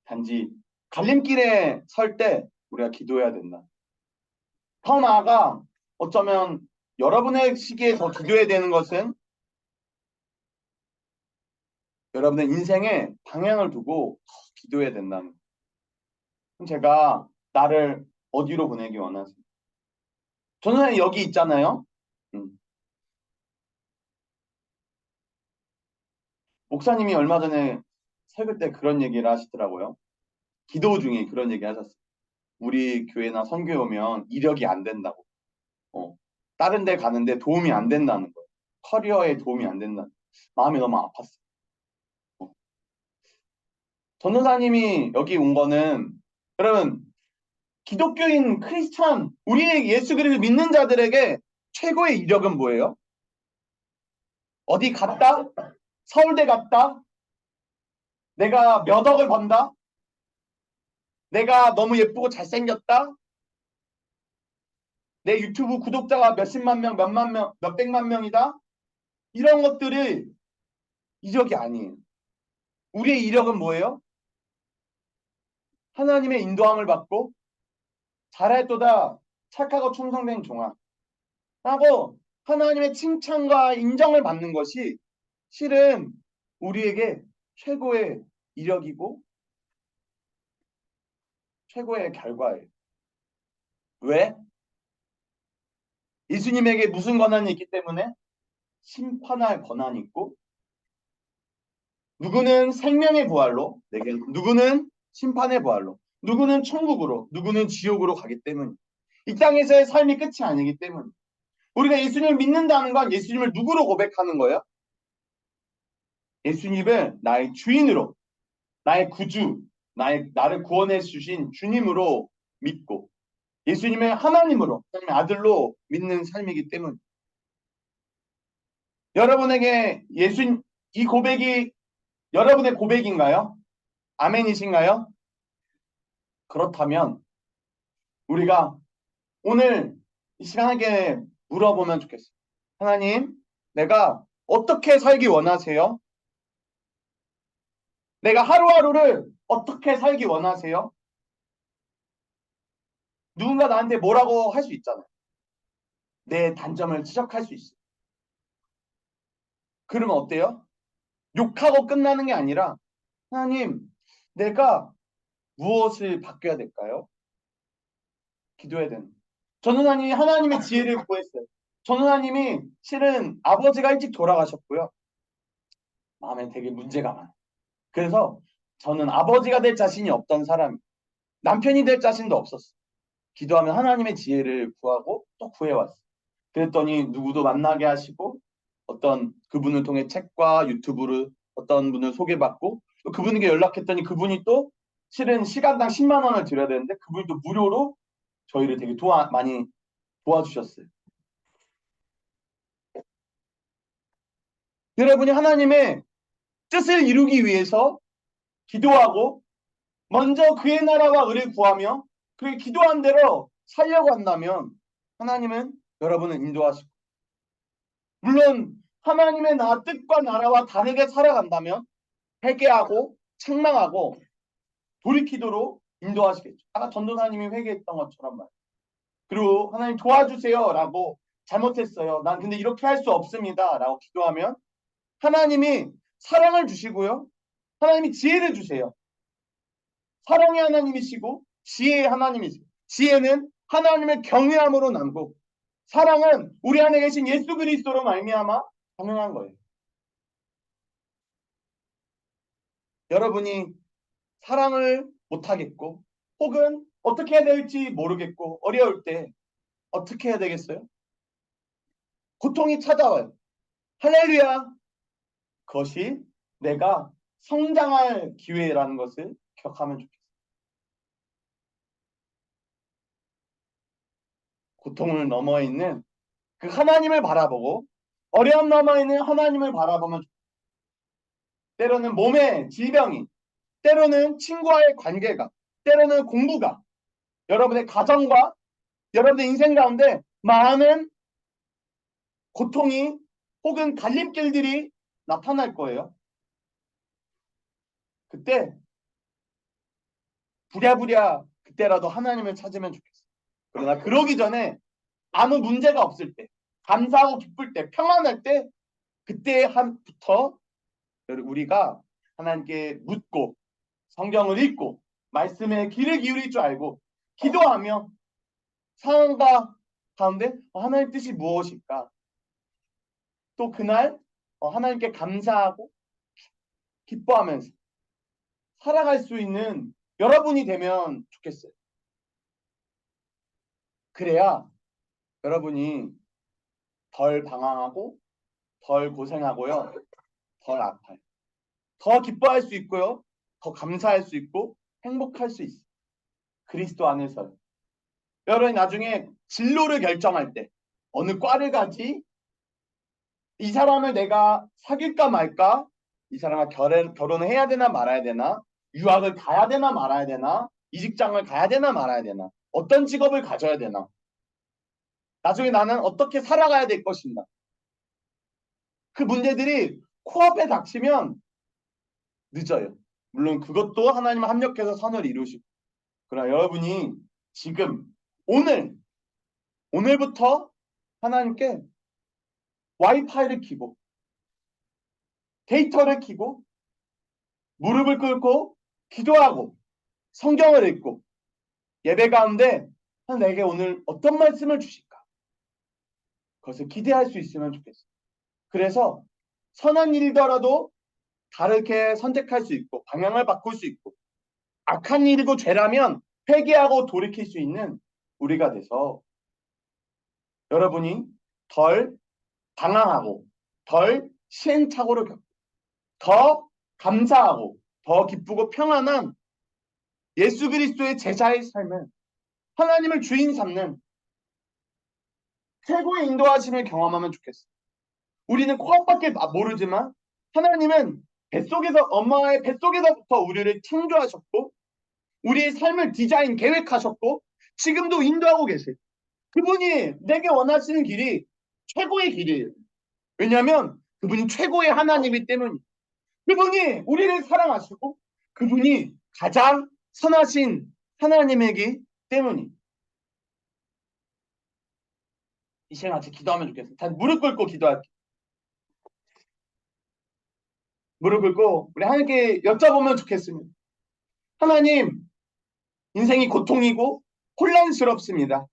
단지 갈림길에 설 때 우리가 기도해야 된다. 더 나아가 어쩌면 여러분의 시기에 더 기도해야 되는 것은 여러분의 인생에 방향을 두고 더 기도해야 된다는. 그럼 제가 나를 어디로 보내기 원하세요? 저는 여기 있잖아요. 목사님이 얼마 전에 설교 때 그런 얘기를 하시더라고요. 기도 중에 그런 얘기 하셨어요. 우리 교회나 선교에 오면 이력이 안 된다고. 다른 데 가는데 도움이 안 된다는 거예요. 커리어에 도움이 안 된다는 거예요. 마음이 너무 아팠어요. 전도사님이 여기 온 거는 여러분 기독교인 크리스찬 우리의 예수 그리스도 믿는 자들에게 최고의 이력은 뭐예요? 어디 갔다? 서울대 갔다? 내가 몇 억을 번다? 내가 너무 예쁘고 잘생겼다? 내 유튜브 구독자가 몇십만 명, 몇만 명, 몇백만 명이다? 이런 것들이 이력이 아니에요. 우리의 이력은 뭐예요? 하나님의 인도함을 받고 잘했도다 착하고 충성된 종아 하고 하나님의 칭찬과 인정을 받는 것이 실은 우리에게 최고의 이력이고 최고의 결과예요. 왜? 예수님에게 무슨 권한이 있기 때문에? 심판할 권한이 있고 누구는 생명의 부활로 누구는 심판의 부활로 누구는 천국으로 누구는 지옥으로 가기 때문에 이 땅에서의 삶이 끝이 아니기 때문에 우리가 예수님을 믿는다는 건 예수님을 누구로 고백하는 거예요? 예수님을 나의 주인으로 나의 구주 나를 구원해 주신 주님으로 믿고 예수님을 하나님으로 하나님의 아들로 믿는 삶이기 때문에 여러분에게 이 고백이 여러분의 고백인가요? 아멘이신가요? 그렇다면 우리가 오늘 이 시간에 물어보면 좋겠어요. 하나님, 내가 어떻게 살기 원하세요? 내가 하루하루를 어떻게 살기 원하세요? 누군가 나한테 뭐라고 할 수 있잖아요. 내 단점을 지적할 수 있어요. 그러면 어때요? 욕하고 끝나는 게 아니라 하나님, 내가 무엇을 바뀌어야 될까요? 기도해야 되는. 저는 하나님의 지혜를 구했어요. 저는 하나님이 실은 아버지가 일찍 돌아가셨고요. 마음에 되게 문제가 많아요. 그래서 저는 아버지가 될 자신이 없던 사람이 남편이 될 자신도 없었어요. 기도하면 하나님의 지혜를 구하고 또 구해왔어요. 그랬더니 누구도 만나게 하시고 어떤 그분을 통해 책과 유튜브를 어떤 분을 소개받고 또 그분에게 연락했더니 그분이 또 실은 시간당 10만 원을 드려야 되는데 그분이 또 무료로 저희를 되게 많이 도와주셨어요. 여러분이 하나님의 뜻을 이루기 위해서 기도하고 먼저 그의 나라와 의를 구하며 그의 기도한 대로 살려고 한다면 하나님은 여러분을 인도하시고 물론 하나님의 뜻과 나라와 다르게 살아간다면 회개하고 책망하고 돌이키도록 인도하시겠죠. 아까 전도사님이 회개했던 것처럼 말이에요. 그리고 하나님 도와주세요 라고 잘못했어요. 난 근데 이렇게 할 수 없습니다 라고 기도하면 하나님이 사랑을 주시고요. 하나님이 지혜를 주세요. 사랑의 하나님이시고 지혜의 하나님이시고 지혜는 하나님을 경외함으로 남고 사랑은 우리 안에 계신 예수 그리스도로 말미암아 가능한 거예요. 여러분이 사랑을 못하겠고 혹은 어떻게 해야 될지 모르겠고 어려울 때 어떻게 해야 되겠어요? 고통이 찾아와요. 할렐루야! 그것이 내가 성장할 기회라는 것을 기억하면 좋겠어요. 고통을 넘어 있는 그 하나님을 바라보고 어려움 넘어 있는 하나님을 바라보면 좋겠어요. 때로는 몸의 질병이 때로는 친구와의 관계가 때로는 공부가 여러분의 가정과 여러분의 인생 가운데 많은 고통이 혹은 갈림길들이 나타날 거예요. 그때 부랴부랴 그때라도 하나님을 찾으면 좋겠어요. 그러나 그러기 전에 아무 문제가 없을 때 감사하고 기쁠 때 평안할 때 그때부터 우리가 하나님께 묻고 성경을 읽고 말씀에 귀를 기울일 줄 알고 기도하며 상황과 가운데 하나님의 뜻이 무엇일까? 또 그날 하나님께 감사하고 기뻐하면서 살아갈 수 있는 여러분이 되면 좋겠어요. 그래야 여러분이 덜 방황하고 덜 고생하고요. 덜 아파요. 더 기뻐할 수 있고요. 더 감사할 수 있고 행복할 수 있어요. 그리스도 안에서요. 여러분이 나중에 진로를 결정할 때 어느 과를 가지? 이 사람을 내가 사귈까 말까? 이 사람과 결혼을 해야 되나 말아야 되나? 유학을 가야 되나 말아야 되나? 이 직장을 가야 되나 말아야 되나? 어떤 직업을 가져야 되나? 나중에 나는 어떻게 살아가야 될 것인가? 그 문제들이 코앞에 닥치면 늦어요. 물론 그것도 하나님 합력해서 선을 이루시고. 그러나 여러분이 지금 오늘부터 하나님께 와이파이를 켜고 데이터를 켜고 무릎을 꿇고 기도하고 성경을 읽고 예배 가운데 내게 오늘 어떤 말씀을 주실까? 그것을 기대할 수 있으면 좋겠어요. 그래서 선한 일이더라도 다르게 선택할 수 있고 방향을 바꿀 수 있고 악한 일이고 죄라면 회개하고 돌이킬 수 있는 우리가 돼서 여러분이 덜 방황하고 덜 시행착오를 겪고 더 감사하고 더 기쁘고 평안한 예수 그리스도의 제자의 삶을 하나님을 주인 삼는 최고의 인도하심을 경험하면 좋겠어요. 우리는 코앞밖에 모르지만 하나님은 엄마의 뱃속에서부터 우리를 창조하셨고 우리의 삶을 디자인 계획하셨고 지금도 인도하고 계세요. 그분이 내게 원하시는 길이 최고의 길이에요. 왜냐하면 그분이 최고의 하나님이기 때문이에요. 그분이 우리를 사랑하시고 그분이 가장 선하신 하나님이기 때문이. 이 시간 같이 기도하면 좋겠어요. 다 무릎 꿇고 기도할게요. 무릎 꿇고 우리 하나님께 여쭤보면 좋겠습니다. 하나님, 인생이 고통이고 혼란스럽습니다.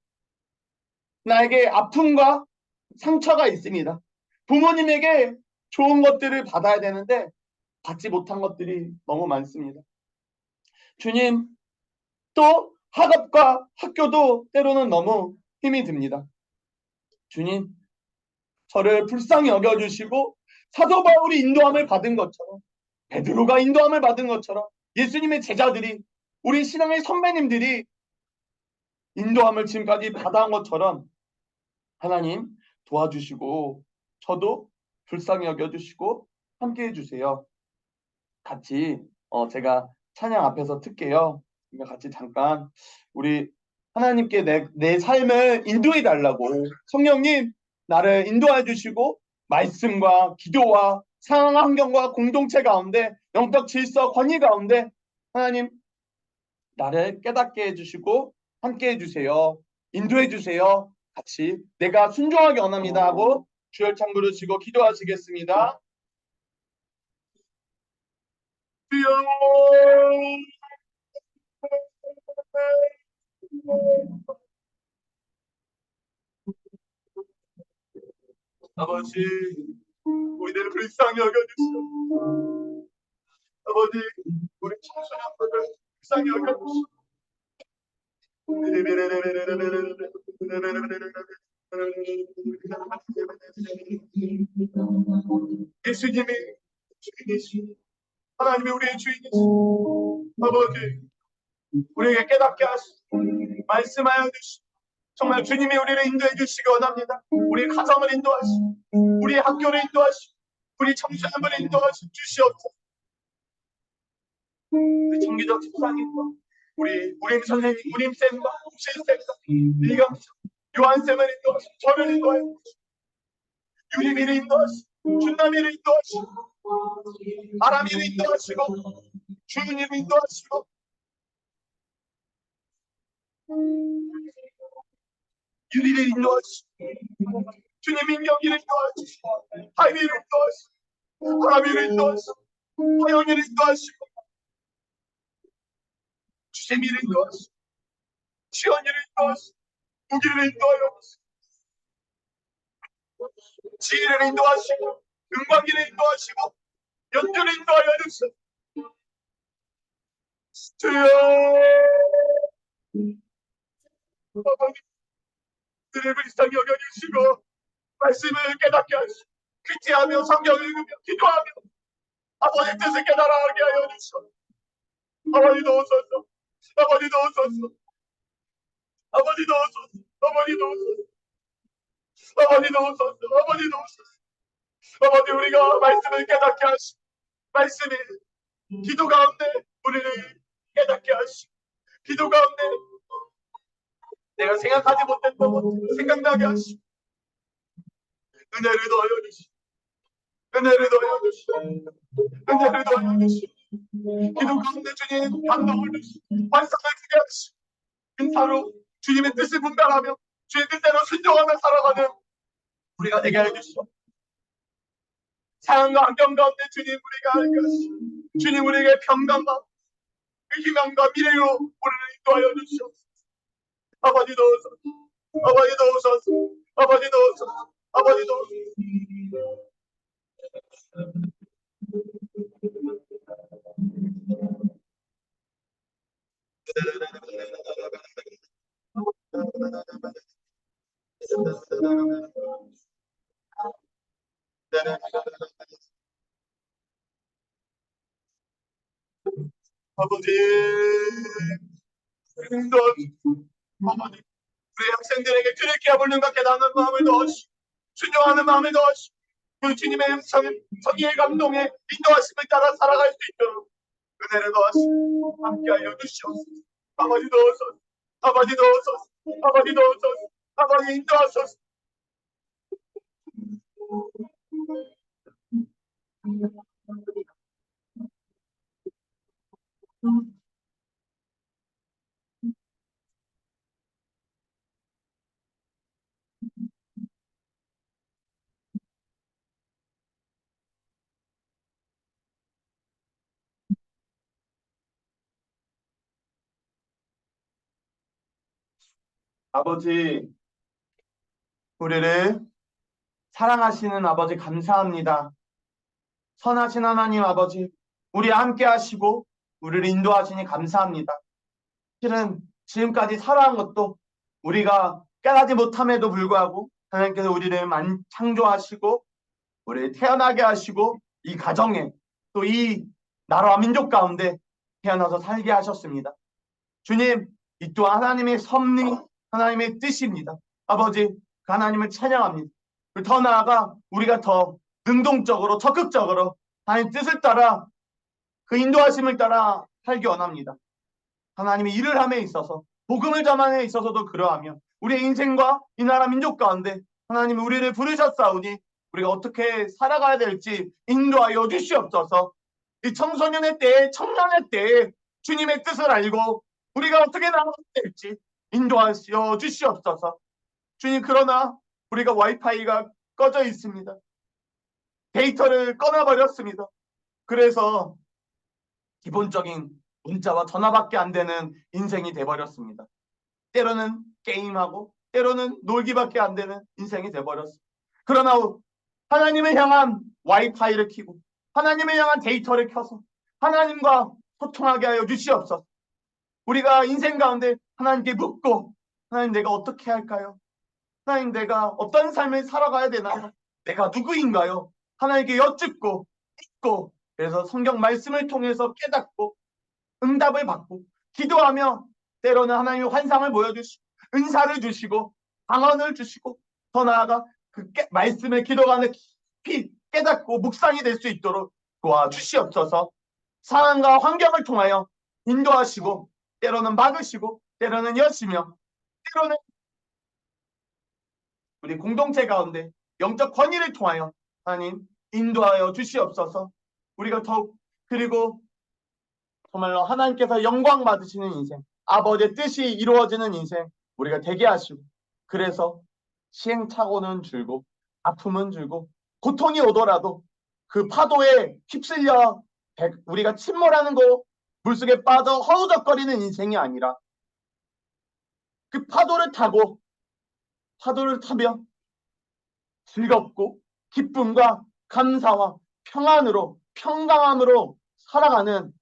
나에게 아픔과 상처가 있습니다. 부모님에게 좋은 것들을 받아야 되는데 받지 못한 것들이 너무 많습니다. 주님, 또 학업과 학교도 때로는 너무 힘이 듭니다. 주님, 저를 불쌍히 여겨주시고 사도 바울이 인도함을 받은 것처럼, 베드로가 인도함을 받은 것처럼, 예수님의 제자들이, 우리 신앙의 선배님들이 인도함을 지금까지 받아온 것처럼 하나님 도와주시고 저도 불쌍히 여겨주시고 함께 해주세요. 같이 제가 찬양 앞에서 틀게요. 같이 잠깐 우리 하나님께 내 삶을 인도해 달라고, 성령님 나를 인도해 주시고 말씀과 기도와 상황 환경과 공동체 가운데 영적 질서 권위 가운데 하나님 나를 깨닫게 해주시고 함께 해주세요. 인도해 주세요. 같이 내가 순종하기 원합니다 하고 주열창 부르시고 기도하시겠습니다. 주여, 아버지, 우리를 불쌍히 여겨주시오. 아버지, 우리 청소년들을 불쌍히 여겨주시오. 예수님이 주인이시오. 하나님이 우리의 주인이시오. 아버지, 우리에게 깨닫게 하시고 말씀하여 주시오. 정말 주님이 우리를 인도해 주시기 원합니다. 우리 가정을 인도하시고 우리 학교를 인도하시고 우리 청소년을 인도하시고 주시옵소서. 우리 정기적 집사님과 우리 우림 선생님, 우림쌤과 옥실쌤과 이경수, 요한쌤을 인도하시고 저를 인도하시고 유리미를 인도하시고 준남이를 인도하시고 아람이를 인도하시고 주님을 인도하시고 유리를 인도하시고 주님 민경이를 인도하시고 하이미를 인도하시고 아람이를 인도하시고 화영이를 인도하시고 주세미를 인도하시고 시원이를 인도하시고 무기를 인도하여 지혜를 인도하시고 은광기를 인도하시고 연주를 인도하여 주시오. 주여, 아버지, 그를 불쌍히 여겨주시고 말씀을 깨닫게 하시고 귀티하며 성경을 읽으며 기도하며 아버지 뜻을 깨달아하게 하여 주시오. 아버지 도우소서, 아버지 도우소서, 아버지 도우소서, 아버지 도우소서, 아버지 도우소서, 아버지 도우소서. 아버지, 우리가 말씀을 깨닫게 하시고 말씀이 기도 가운데 우리를 깨닫게 하시고 기도 가운데 내가 생각하지 못했던 것 생각나게 하시고 은혜를 더하여 주시고 은혜를 더하여 주시고 은혜를 더하여 주시고 기도 가운데 주님 감동을 주시고 환상을 주게 하시고 은사로 주님의 뜻을 분별하며 주의 뜻대로 순종하며 살아가는 우리가 되게 해주시오. 상황과 환경 가운데 주님 우리가 알게 하시고 주님 우리에게 평강과 희망과 미래로 우리를 인도하여 주시옵소서. 아버지 도우소서, 아버지 도우소서, 아버지 도우소서, 아버지 도우소서. 아버지, 아버지, 우리 학생들에게 주를 깨물는 것 깨닫는 마음을 넣으시고 순종하는 마음을 넣으시고 그 주님의 성의의 감동에 인도하심을 따라 살아갈 수 있도록 은혜를 넣으시고 함께하여 주시옵소서. 아버지 도우소서, 아버지 도우소서, 아버지 도우소서, 아버지 인도하소서. 아버지, 우리를 사랑하시는 아버지 감사합니다. 선하신 하나님 아버지, 우리와 함께 하시고 우리를 인도하시니 감사합니다. 실은 지금까지 살아온 것도 우리가 깨닫지 못함에도 불구하고 하나님께서 우리를 창조하시고 우리를 태어나게 하시고 이 가정에 또 이 나라와 민족 가운데 태어나서 살게 하셨습니다. 주님, 이 또한 하나님의 섭리, 하나님의 뜻입니다. 아버지, 그 하나님을 찬양합니다. 더 나아가 우리가 더 능동적으로 적극적으로 하나님 뜻을 따라 그 인도하심을 따라 살기 원합니다. 하나님의 일을 함에 있어서 복음을 전함에 있어서도 그러하며 우리의 인생과 이 나라 민족 가운데 하나님이 우리를 부르셨사오니 우리가 어떻게 살아가야 될지 인도하여 주시옵소서. 이 청소년의 때에 청년의 때에 주님의 뜻을 알고 우리가 어떻게 나아가야 될지 인도하여 주시옵소서. 주님, 그러나 우리가 와이파이가 꺼져 있습니다. 데이터를 꺼놔버렸습니다. 그래서 기본적인 문자와 전화밖에 안 되는 인생이 돼버렸습니다. 때로는 게임하고 때로는 놀기밖에 안 되는 인생이 돼버렸습니다. 그러나 하나님을 향한 와이파이를 켜고 하나님을 향한 데이터를 켜서 하나님과 소통하게 하여 주시옵소서. 우리가 인생 가운데 하나님께 묻고 하나님, 내가 어떻게 할까요? 하나님, 내가 어떤 삶을 살아가야 되나요? 내가 누구인가요? 하나님께 여쭙고 읽고 그래서 성경 말씀을 통해서 깨닫고 응답을 받고 기도하며 때로는 하나님의 환상을 보여주시고 은사를 주시고 방언을 주시고 더 나아가 그 말씀을 기도하는 깊이 깨닫고 묵상이 될 수 있도록 도와주시옵소서. 상황과 환경을 통하여 인도하시고 때로는 막으시고 때로는 여시며 때로는 우리 공동체 가운데 영적 권위를 통하여 하나님 인도하여 주시옵소서. 우리가 더욱 그리고 정말로 하나님께서 영광 받으시는 인생, 아버지의 뜻이 이루어지는 인생 우리가 되게 하시고 그래서 시행착오는 줄고 아픔은 줄고 고통이 오더라도 그 파도에 휩쓸려 우리가 침몰하는 거 물속에 빠져 허우적거리는 인생이 아니라 그 파도를 타고 파도를 타며 즐겁고 기쁨과 감사와 평안으로 평강함으로 살아가는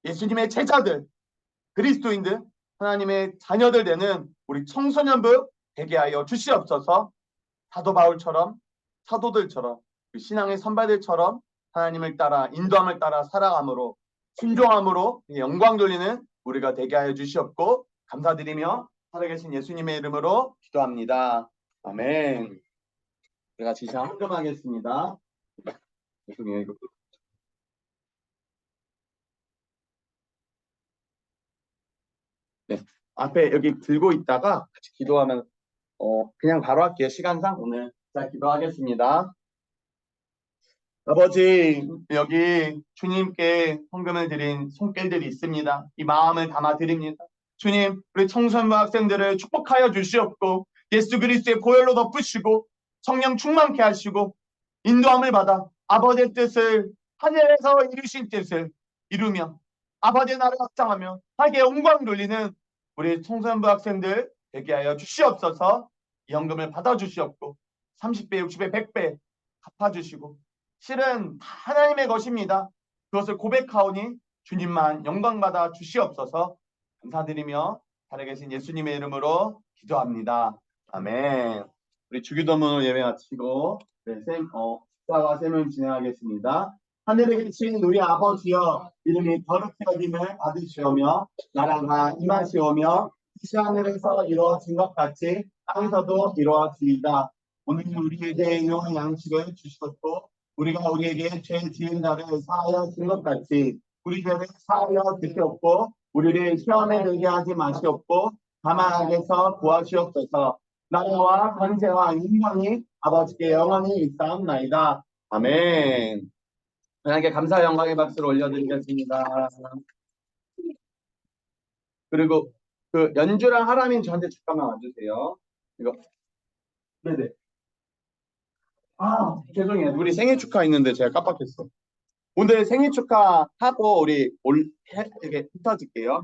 예수님의 제자들, 그리스도인들, 하나님의 자녀들 되는 우리 청소년부 되게 하여 주시옵소서. 사도 바울처럼 사도들처럼 그 신앙의 선배들처럼 하나님을 따라 인도함을 따라 살아감으로 순종함으로 영광 돌리는 우리가 되게 하여 주시옵고 감사드리며 살아계신 예수님의 이름으로 기도합니다. 아멘. 우리가 같이 헌금하겠습니다. 네, 앞에 여기 들고 있다가 같이 기도하면 그냥 바로 할게요. 시간상 오늘 자 기도하겠습니다. 아버지, 여기 주님께 헌금을 드린 손길들이 있습니다. 이 마음을 담아 드립니다. 주님, 우리 청소년부 학생들을 축복하여 주시옵고 예수 그리스도의 보혈로 덮으시고 성령 충만케 하시고 인도함을 받아 아버지의 뜻을 하늘에서 이루신 뜻을 이루며 아버지의 나라를 확장하며 하게 영광 돌리는 우리 청소년부 학생들 되게 하여 주시옵소서. 이 헌금을 받아 주시옵고 30배, 60배, 100배 갚아주시고 실은 다 하나님의 것입니다. 그것을 고백하오니 주님만 영광받아 주시옵소서. 감사드리며 살아계신 예수님의 이름으로 기도합니다. 아멘. 우리 주기도문을 예배 마치고 식사와 셈을 진행하겠습니다. 하늘에 계신 우리 아버지여, 이름이 거룩히 여김을 받으시오며 나라가 임하시오며 이 하늘에서 이루어진 것 같이 땅에서도 이루어지이다. 오늘 우리에게 일용할 양식을 주시옵고 우리가 우리에게 죄 지은 자를 사하여 준 것 같이 우리 죄를 사하여 주시옵고 우리를 시험에 들게 하지 마시옵고 다만 악에서 구하시옵소서. 나라와 권세와 영광이 아버지께 영원히 있사옵나이다. 아멘. 하나님께 감사 영광의 박수를 올려드리겠습니다. 그리고 그 연주랑 하람인 저한테 잠깐만 와주세요. 이거 네네. 죄송해요. 우리 생일 축하 있는데 제가 깜빡했어. 오늘 생일 축하하고 우리 이렇게 흩어질게요.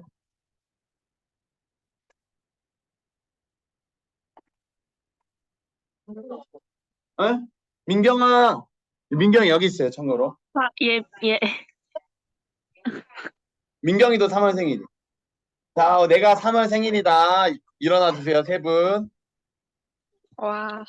응? 민경아, 민경이 여기 있어요, 참고로. 아, 예, 예. 민경이도 3월 생일이. 자, 내가 3월 생일이다. 일어나 주세요, 세 분. 와.